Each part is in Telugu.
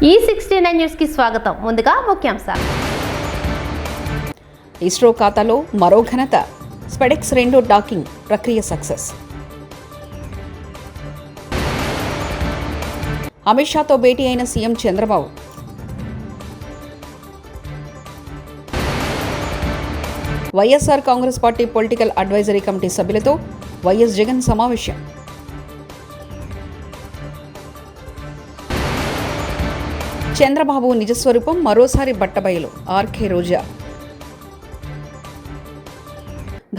E69 న్యూస్ కి స్వాగతం. ముందుగా ముఖ్యాంశాలు. ఇస్రో ఖాతాలో మరో ఘనత. స్పెడెక్స్ 2 డాకింగ్ ప్రక్రియ సక్సెస్. అమిత్ షాతో భేటీ అయిన CM Chandrababu. YSR Congress party political advisory committee సభ్యులతో వైఎస్ జగన్ సమావేశం. చంద్రబాబు నిజస్వరూపం మరోసారి బట్టబయలు. ఆర్కే రోజా.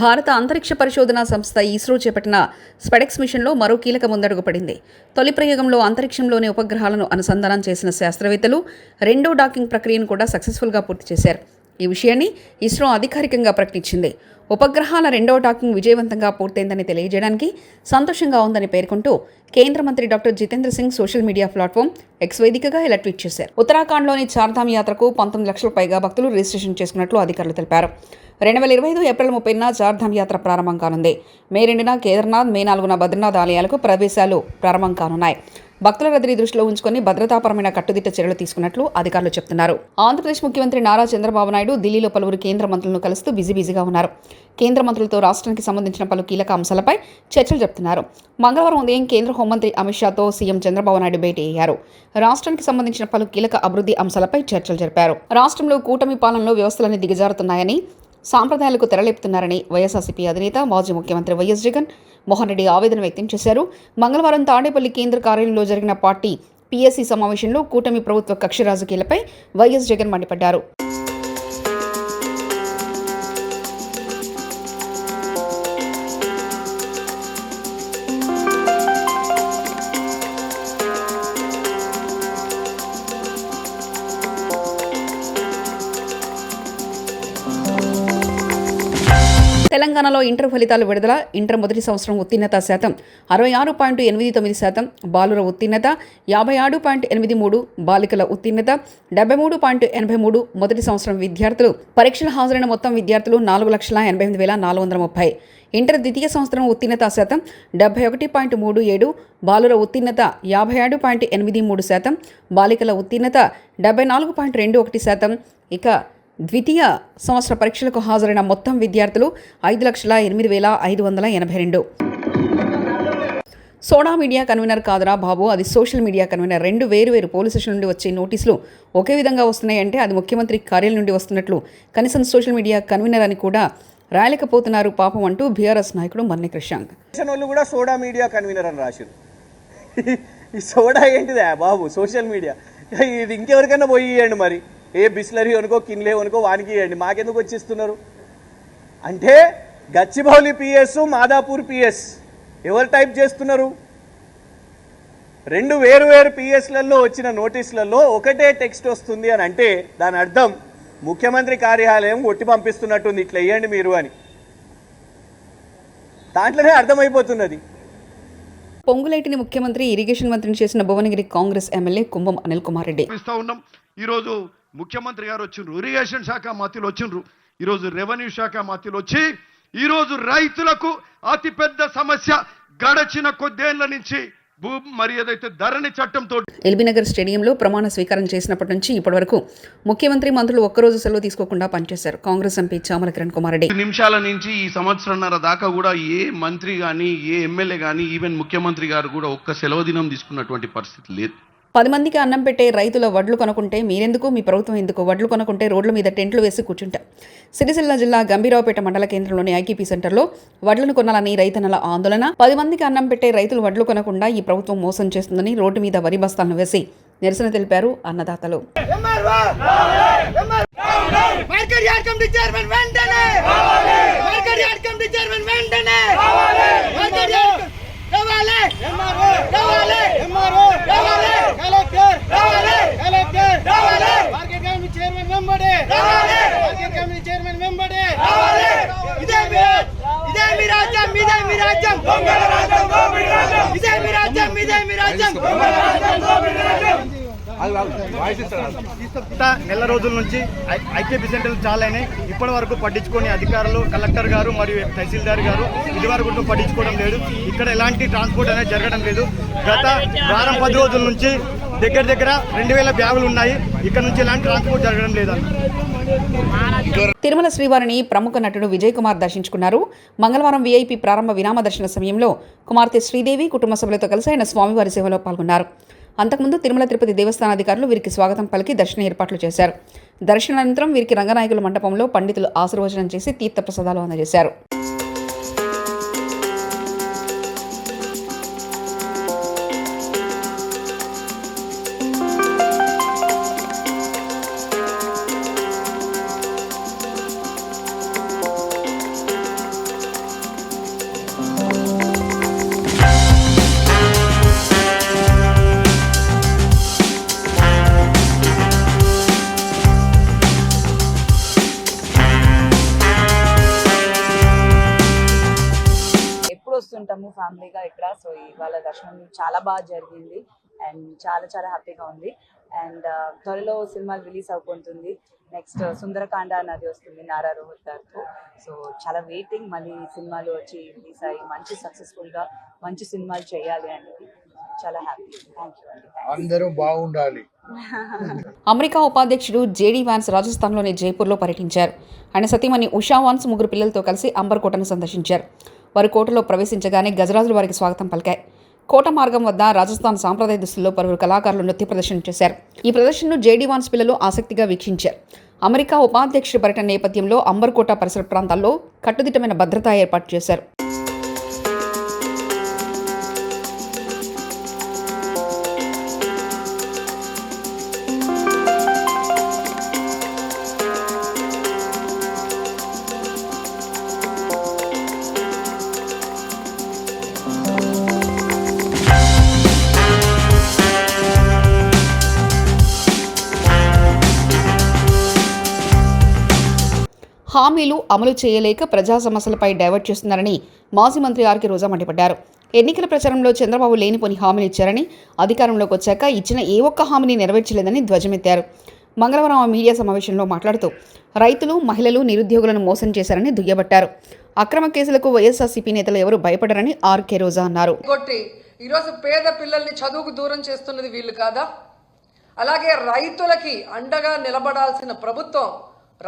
భారత అంతరిక్ష పరిశోధనా సంస్థ ఇస్రో చేపట్టిన స్పెడెక్స్ మిషన్లో మరో కీలక ముందడుగు పడింది. తొలి ప్రయోగంలో అంతరిక్షంలోని ఉపగ్రహాలను అనుసంధానం చేసిన శాస్త్రవేత్తలు రెండో డాకింగ్ ప్రక్రియను కూడా సక్సెస్ఫుల్గా పూర్తి చేశారు. ఈ విషయాన్ని ఇస్రో అధికారికంగా ప్రకటించింది. ఉపగ్రహాల రెండవ డాకింగ్ విజయవంతంగా పూర్తయిందని తెలియజేయడానికి సంతోషంగా ఉందని పేర్కొంటూ కేంద్ర మంత్రి doctor Jitendra Singh social media platform X వేదికగా ఇలా ట్వీట్ చేశారు. ఉత్తరాఖండ్లోని చార్ధామ్ యాత్రకు 19 లక్షల పైగా భక్తులు రిజిస్ట్రేషన్ చేసుకున్నట్లు అధికారులు తెలిపారు. 2025 ఏప్రిల్ 30న చార్ధామ్ యాత్ర ప్రారంభం కానుంది. మే 2న కేదార్నాథ్, మే 4న బద్రీనాథ్ ఆలయాలకు ప్రవేశాలు ప్రారంభం కానున్నాయి. భక్తుల రద్దీని దృష్టిలో ఉంచుకొని భద్రతాపరమైన కట్టుదిట్ట చర్యలు తీసుకున్నట్లు అధికారులు చెబుతున్నారు. ఆంధ్రప్రదేశ్ ముఖ్యమంత్రి నారా చంద్రబాబు నాయుడు ఢిల్లీలో పలువురు కేంద్ర మంత్రులను కలుస్తూ బిజీగా ఉన్నారు. కేంద్ర మంత్రులతో రాష్ట్రానికి సంబంధించిన పలు కీలక అంశాలపై చర్చలు జరుపుతున్నారు. మంగళవారం ఉదయం కేంద్ర హోంమంత్రి అమిత్ షాతో సీఎం చంద్రబాబు నాయుడు భేటీ అయ్యారు. రాష్ట్రానికి సంబంధించిన పలు కీలక అభివృద్ధి అంశాలపై చర్చలు జరిపారు. రాష్ట్రంలో కూటమి పాలనలో వ్యవస్థలన్నీ దిగజారుతున్నాయని, సాంప్రదాయాలకు తెరలేపుతున్నారని వైఎస్ఆర్సీపీ అధినేత మాజీ ముఖ్యమంత్రి వైఎస్ జగన్ మోహన్ రెడ్డి ఆవేదన వ్యక్తం చేశారు. మంగళవారం తాడేపల్లి కేంద్ర కార్యాలయంలో జరిగిన పార్టీ పీఎస్సీ సమావేశంలో కూటమి ప్రభుత్వ కక్ష రాజకీయాలపై వైఎస్ జగన్ మండిపడ్డారు. తెలంగాణలో ఇంటర్ ఫలితాలు విడుదల. ఇంటర్ మొదటి సంవత్సరం ఉత్తీర్ణత శాతం 66.89%, బాలుర ఉత్తీర్ణత 57.83%, బాలికల ఉత్తీర్ణత 73.83%. మొదటి సంవత్సరం విద్యార్థులు. పరీక్షలు హాజరైన మొత్తం విద్యార్థులు 4,88,430. ఇంటర్ ద్వితీయ సంవత్సరం ఉత్తీర్ణత శాతం 71.37%, బాలుర ఉత్తీర్ణత 57.83%, బాలికల ఉత్తీర్ణత 74.21%. ఇక ద్వితీయ సంవత్సర పరీక్షలకు హాజరైన మొత్తం విద్యార్థులు 5,08,582. సోడా మీడియా కన్వీనర్ కాదురా బాబు, అది సోషల్ మీడియా కన్వీనర్. 2 వేరు పోలీస్ స్టేషన్ నుండి వచ్చే నోటీసులు ఒకే విధంగా వస్తున్నాయంటే అది ముఖ్యమంత్రి కార్యాలయం నుండి వస్తున్నట్లు. కనీసం సోషల్ మీడియా కన్వీనర్ అని కూడా రాయలేకపోతున్నారు పాపం అంటూ బీఆర్ఎస్ నాయకుడు మర్రి క్రిషాంక్. కూడా సోడా మీడియా కన్వీనర్ అని రాశారు. ఈ సోడా ఏంటిదా బాబు, సోషల్ మీడియా. ఇది ఇంకెవరికైనా పోయి ఇవ్వండి, మరి ఏ బిస్లరీ అనుకో కిన్లే అనుకో వానికి ఇవ్వండి, మాకెందుకు వచ్చిస్తున్నారు అంటే గచ్చిబౌలి పిఎస్, మాదాపూర్ పిఎస్ ఎవరు టైప్ చేస్తున్నారు? 2 వేరు పిఎస్లలో వచ్చిన నోటీసులలో ఒకటే టెక్స్ట్ వస్తుంది అని అంటే దాని అర్థం ముఖ్యమంత్రి కార్యాలయం ఒట్టి పంపిస్తున్నట్టుంది, ఇట్లా వేయండి మీరు అని. దాంట్లోనే అర్థమైపోతున్నది. పొంగులేటిని ముఖ్యమంత్రి, ఇరిగేషన్ మంత్రిని చేసిన భువనగిరి కాంగ్రెస్ ఎమ్మెల్యే కుంభం అనిల్ కుమార్ రెడ్డి. ఈరోజు ముఖ్యమంత్రి గారు వచ్చిండ్రు, ఇరిగేషన్ శాఖ మంత్రులు వచ్చిండ్రు, ఈరోజు రెవెన్యూ శాఖ మంత్రులు వచ్చి ఈరోజు రైతులకు అతిపెద్ద సమస్య గడచిన కొద్దేళ్ల నుంచి మరి ఏదైతే ధరణి చట్టంతో ఎల్బీనగర్ స్టేడియంలో ప్రమాణ స్వీకారం చేసినప్పటి నుంచి ఇప్పటి వరకు ముఖ్యమంత్రి మంత్రులు ఒక్కరోజు సెలవు తీసుకోకుండా పనిచేశారు. కాంగ్రెస్ ఎంపీ చామల కిరణ్ కుమార్ రెడ్డి నిమిషాల నుంచి ఈ సంవత్సరంన్నర దాకా కూడా ఏ మంత్రి కానీ ఏ ఎమ్మెల్యే కానీ ఈవెన్ ముఖ్యమంత్రి గారు కూడా ఒక్క సెలవు దినం తీసుకున్నటువంటి పరిస్థితి లేదు. 10 మందికి అన్నం పెట్టే రైతుల వడ్లు కొనుక్కుంటే మీరెందుకు, మీ ప్రభుత్వం ఎందుకు? వడ్లు కొనుక్కుంటే రోడ్ల మీద టెంట్లు వేసి కూర్చుంటాం. సిరిసిల్ల జిల్లా గంభీరావుపేట మండల కేంద్రంలోని ఐకేపీ సెంటర్లో వడ్లను కొనాలని రైతన్నల ఆందోళన. 10 మందికి అన్నం పెట్టే రైతులు వడ్లు కొనకుండా ఈ ప్రభుత్వం మోసం చేస్తుందని రోడ్డు మీద వరి బస్తాలను వేసి నిరసన తెలిపారు అన్నదాతలు. నెల రోజుల నుంచి ఐకేపీ సెంటర్లు చాలా అయినాయి. ఇప్పటి వరకు పట్టించుకొని అధికారులు, కలెక్టర్ గారు మరియు తహసీల్దార్ గారు ఇది వరకు పట్టించుకోవడం లేదు. ఇక్కడ ఎలాంటి ట్రాన్స్పోర్ట్ అనేది జరగడం లేదు. గత వారం 10 రోజుల నుంచి దగ్గర 2000 బ్యాగులు ఉన్నాయి. ఇక్కడ నుంచి ఎలాంటి ట్రాన్స్పోర్ట్ జరగడం లేదన్న. తిరుమల శ్రీవారిని ప్రముఖ నటుడు విజయ్ కుమార్ దర్శించుకున్నారు. మంగళవారం వీఐపీ ప్రారంభ విరామ దర్శన సమయంలో కుమార్తె శ్రీదేవి కుటుంబ సభ్యులతో కలిసి ఆయన స్వామివారి సేవలో పాల్గొన్నారు. అంతకుముందు తిరుమల తిరుపతి దేవస్థానాధికారులు వీరికి స్వాగతం పలికి దర్శన ఏర్పాట్లు చేశారు. దర్శనానంతరం వీరికి రంగనాయకుల మండపంలో పండితులు ఆశీర్వచనం చేసి తీర్థప్రసాదాలు అందజేశారు. వస్తుంటాము ఫ్యామిలీగా ఇక్కడ. సో ఇవాళ దర్శనం చాలా బాగా జరిగింది అండ్ చాలా హ్యాపీగా ఉంది. అండ్ త్వరలో సినిమా రిలీజ్ అయిపోతుంది. నెక్స్ట్ సుందరకాండ అన్నది వస్తుంది నారా రోహిత్ గారితో. సో చాలా వెయిటింగ్, మళ్ళీ సినిమాలు వచ్చి రిలీజ్ అయ్యి మంచి సక్సెస్ఫుల్గా మంచి సినిమాలు చేయాలి అనేది చాలా హ్యాపీ. థ్యాంక్ యూ అండి. అందరూ బాగుండాలి. అమెరికా ఉపాధ్యక్షుడు జేడీ వాన్స్ రాజస్థాన్లోని జైపూర్లో పర్యటించారు. ఆయన సతీమణి ఉషా వాన్స్ 3 పిల్లలతో కలిసి అంబర్ కోటను సందర్శించారు. వారు కోటలో ప్రవేశించగానే గజరాజులు వారికి స్వాగతం పలికాయి. కోట మార్గం వద్ద రాజస్థాన్ సాంప్రదాయ దుస్తుల్లో పలువురు కళాకారులు నృత్య ప్రదర్శన చేశారు. ఈ ప్రదర్శనను జేడీ వాన్స్ పిల్లలు ఆసక్తిగా వీక్షించారు. అమెరికా ఉపాధ్యక్షుడి పర్యటన నేపథ్యంలో అంబర్ కోట పరిసర ప్రాంతాల్లో కట్టుదిట్టమైన భద్రతా ఏర్పాటు చేశారు. హామీలు అమలు చేయలేక ప్రజా సమస్యలపై డైవర్ట్ చేస్తున్నారని మాజీ మంత్రి ఆర్కే రోజా మండిపడ్డారు. ఎన్నికల ప్రచారంలో చంద్రబాబు లేనిపోని హామీలు ఇచ్చారని, అధికారంలోకి వచ్చాక ఇచ్చిన ఏ ఒక్క హామీని నెరవేర్చలేదని ధ్వజమెత్తారు. మంగళవారం ఆ మీడియా సమావేశంలో మాట్లాడుతూ రైతులు, మహిళలు, నిరుద్యోగులను మోసం చేశారని దుయ్యబట్టారు. అక్రమ కేసులకు వైఎస్ఆర్సీపీ నేతలు ఎవరూ భయపడరని ఆర్కే రోజా అన్నారు. ఈరోజు పేద పిల్లల్ని చదువుకు దూరం చేస్తున్నది వీళ్ళు కాదా? అలాగే రైతులకి అండగా నిలబడాల్సిన ప్రభుత్వం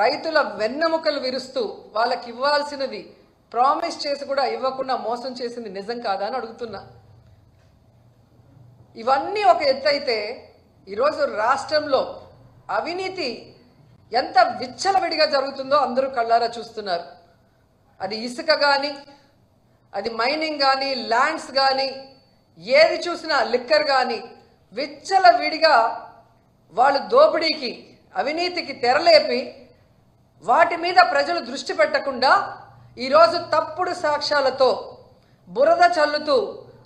రైతుల వెన్నెముకలు విరుస్తూ వాళ్ళకి ఇవ్వాల్సినది ప్రామిస్ చేసి కూడా ఇవ్వకుండా మోసం చేసింది నిజం కాదా అని అడుగుతున్నా. ఇవన్నీ ఒక ఎత్తు అయితే ఈరోజు రాష్ట్రంలో అవినీతి ఎంత విచ్చలవిడిగా జరుగుతుందో అందరూ కళ్ళారా చూస్తున్నారు. అది ఇసుక కానీ, అది మైనింగ్ కానీ, ల్యాండ్స్ కానీ, ఏది చూసినా లిక్కర్ కానీ విచ్చలవిడిగా వాళ్ళు దోపిడీకి, అవినీతికి తెరలేపి వాటి మీద ప్రజలు దృష్టి పెట్టకుండా ఈరోజు తప్పుడు సాక్ష్యాలతో బురద చల్లుతూ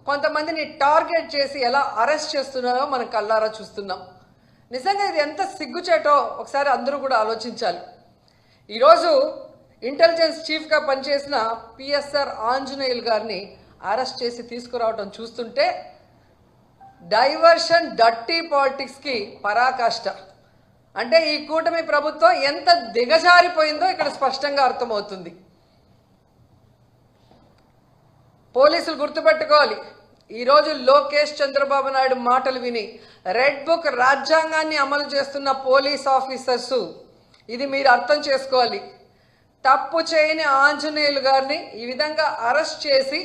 కొంతమందిని టార్గెట్ చేసి ఎలా అరెస్ట్ చేస్తున్నారో మనం కళ్ళారా చూస్తున్నాం. నిజంగా ఇది ఎంత సిగ్గుచేటో ఒకసారి అందరూ కూడా ఆలోచించాలి. ఈరోజు ఇంటెలిజెన్స్ చీఫ్గా పనిచేసిన పిఎస్ఆర్ ఆంజనేయులు గారిని అరెస్ట్ చేసి తీసుకురావడం చూస్తుంటే డైవర్షన్, డర్టీ పాలిటిక్స్కి పరాకాష్ట. అంటే ఈ కూటమి ప్రభుత్వం ఎంత దిగజారిపోయిందో ఇక్కడ స్పష్టంగా అర్థమవుతుంది. పోలీసులు గుర్తుపెట్టుకోవాలి, ఈరోజు లోకేష్ చంద్రబాబు నాయుడు మాటలు విని రెడ్ బుక్ రాజ్యాంగాన్ని అమలు చేస్తున్న పోలీస్ ఆఫీసర్సు, ఇది మీరు అర్థం చేసుకోవాలి. తప్పు చేయని ఆంజనేయులు గారిని ఈ విధంగా అరెస్ట్ చేసి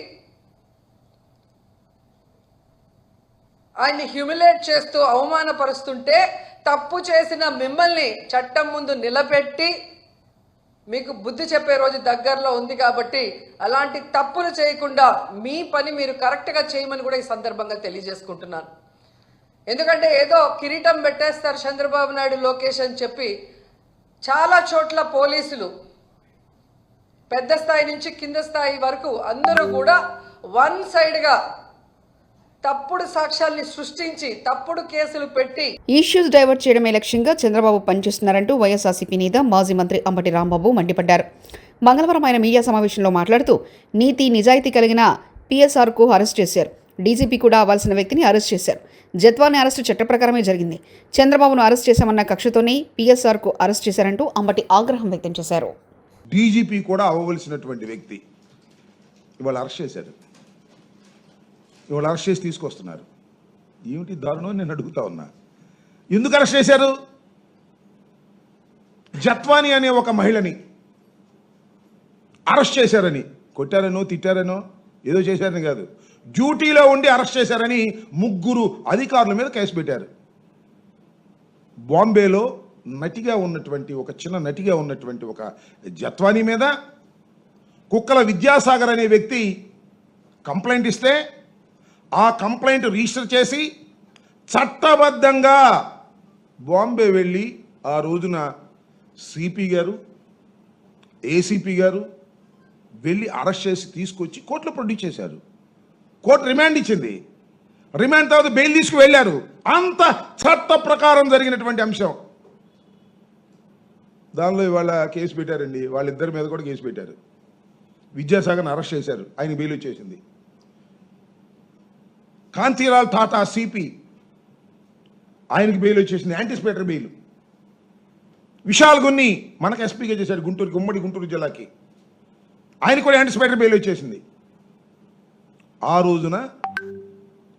ఆయన్ని హ్యూమిలేట్ చేస్తూ అవమానపరుస్తుంటే తప్పు చేసిన మిమ్మల్ని చట్టం ముందు నిలబెట్టి మీకు బుద్ధి చెప్పే రోజు దగ్గరలో ఉంది. కాబట్టి అలాంటి తప్పులు చేయకుండా మీ పని మీరు కరెక్ట్గా చేయమని కూడా ఈ సందర్భంగా తెలియజేసుకుంటున్నాను. ఎందుకంటే ఏదో కిరీటం పెట్టేస్తారు చంద్రబాబు నాయుడు, లోకేష్ అని చెప్పి చాలా చోట్ల పోలీసులు పెద్ద స్థాయి నుంచి కింద స్థాయి వరకు అందరూ కూడా వన్ సైడ్గా తప్పుడు సాక్ష్యాల్ని సృష్టించి తప్పుడు కేసులు పెట్టి ఇష్యూస్ డైవర్ట్ చేయడమే లక్ష్యంగా చంద్రబాబు పనిచేస్తున్నారంటూ వైఎస్ఆర్సీపీ నేత మాజీ మంత్రి అంబటి రాంబాబు మండిపడ్డారు. మంగళవారం ఆయన మీడియా సమావేశంలో మాట్లాడుతూ నీతి నిజాయితీ కలిగిన పిఎస్ఆర్కు అరెస్ట్ చేశారు. డీజీపీ కూడా అవ్వాల్సిన వ్యక్తిని అరెస్ట్ చేశారు. జత్వాని అరెస్టు చట్ట ప్రకారమే జరిగింది. చంద్రబాబును అరెస్ట్ చేశామన్న కక్షతోనే పిఎస్ఆర్కు అరెస్ట్ చేశారంటూ అంబటి ఆగ్రహం వ్యక్తం చేశారు. డీజీపీ కూడా అవ్వవలసినటువంటి వ్యక్తి ఇవాళ అరెస్ట్ చేశారు. ఇవాళ అరెస్ట్ చేసి తీసుకొస్తున్నారు. ఏమిటి దారుణం నేను అడుగుతా ఉన్నా. ఎందుకు అరెస్ట్ చేశారు? జత్వాని అనే ఒక మహిళని అరెస్ట్ చేశారని, కొట్టారనో తిట్టారనో ఏదో చేశారని కాదు, డ్యూటీలో ఉండి అరెస్ట్ చేశారని 3 అధికారుల మీద కేసు పెట్టారు. బాంబేలో నటిగా ఉన్నటువంటి ఒక చిన్న నటిగా ఉన్నటువంటి ఒక జత్వాని మీద కుక్కల విద్యాసాగర్ అనే వ్యక్తి కంప్లైంట్ ఇస్తే ఆ కంప్లైంట్ రిజిస్టర్ చేసి చట్టబద్ధంగా బాంబే వెళ్ళి ఆ రోజున సిపి గారు, ఏసీపీ గారు వెళ్ళి అరెస్ట్ చేసి తీసుకొచ్చి కోర్టులో ప్రొడ్యూస్ చేశారు. కోర్టు రిమాండ్ ఇచ్చింది. రిమాండ్ తర్వాత బెయిల్ తీసుకు వెళ్ళారు. అంత చట్ట ప్రకారం జరిగినటువంటి అంశం. దానిలో ఇవాళ కేసు పెట్టారండి. వాళ్ళిద్దరి మీద కూడా కేసు పెట్టారు. విద్యాసాగర్ని అరెస్ట్ చేశారు, ఆయన బెయిల్ వచ్చేసింది. కాంతిలాల్ టాటా సిపి, ఆయనకి బెయిల్ వచ్చేసింది, యాంటిసిపేటరీ బెయిల్. విశాల్ గున్ని మనకు ఎస్పీగా చేశారు గుంటూరుకి, ఉమ్మడి గుంటూరు జిల్లాకి, ఆయన కూడా యాంటిసిపేటరీ బెయిల్ వచ్చేసింది. ఆ రోజున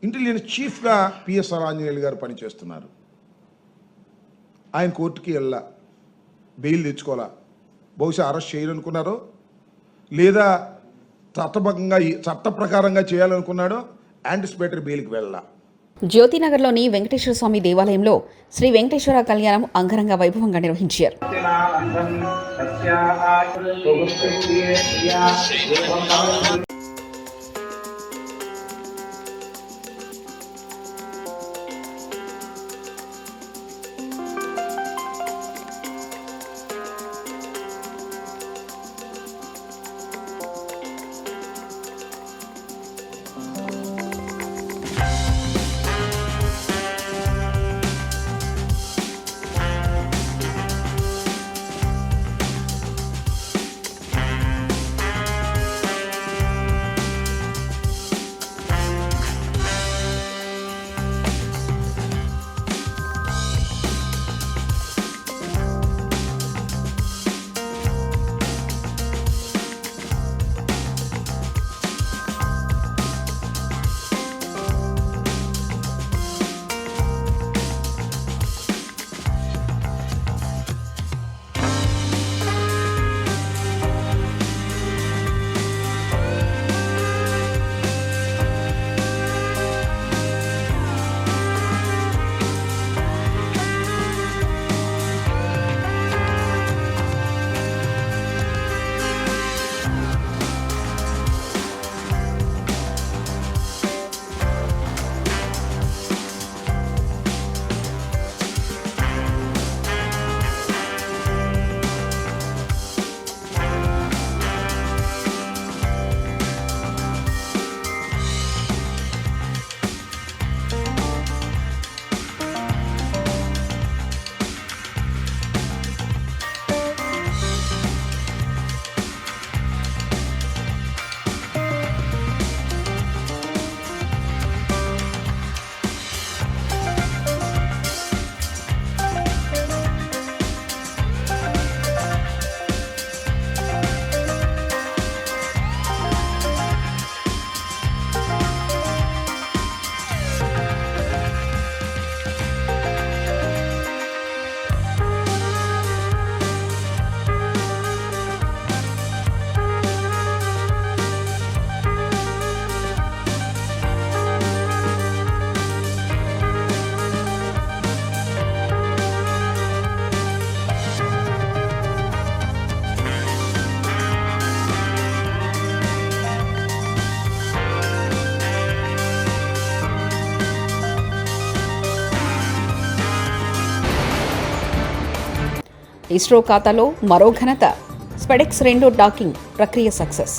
ఇంటెలిజెన్స్ చీఫ్గా పిఎస్ఆర్ ఆంజనేయులు గారు పనిచేస్తున్నారు. ఆయన కోర్టుకి వెళ్ళా, బెయిల్ తెచ్చుకోవాలా. బహుశా అరెస్ట్ చేయాలనుకున్నారో లేదా చట్ట ప్రకారంగా చేయాలనుకున్నాడో యాంటిసిపేటరీ బెయిల్కి వెళ్ళా. జ్యోతినగర్లోని వెంకటేశ్వర స్వామి దేవాలయంలో శ్రీ వెంకటేశ్వర కళ్యాణం అంగరంగ వైభవంగా నిర్వహించారు. ఇస్రో ఖాతాలో మరో ఘనత. స్పెడెక్స్ 2 డాకింగ్ ప్రక్రియ సక్సెస్.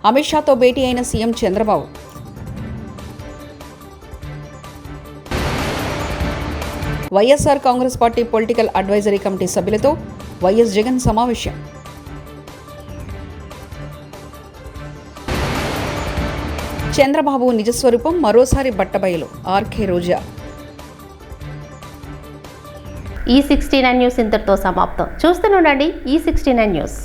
అమిత్ షాతో భేటీ అయిన CM Chandrababu. YSR Congress party political advisory committee సభ్యులతో వైఎస్ జగన్ సమావేశం. చంద్రబాబు నిజస్వరూపం మరోసారి బట్టబయలు. ఆర్కే రోజా. ఈ 69 న్యూస్ ఇంతటితో సమాప్తం. చూస్తూనే ఉండండి ఈ 69 న్యూస్.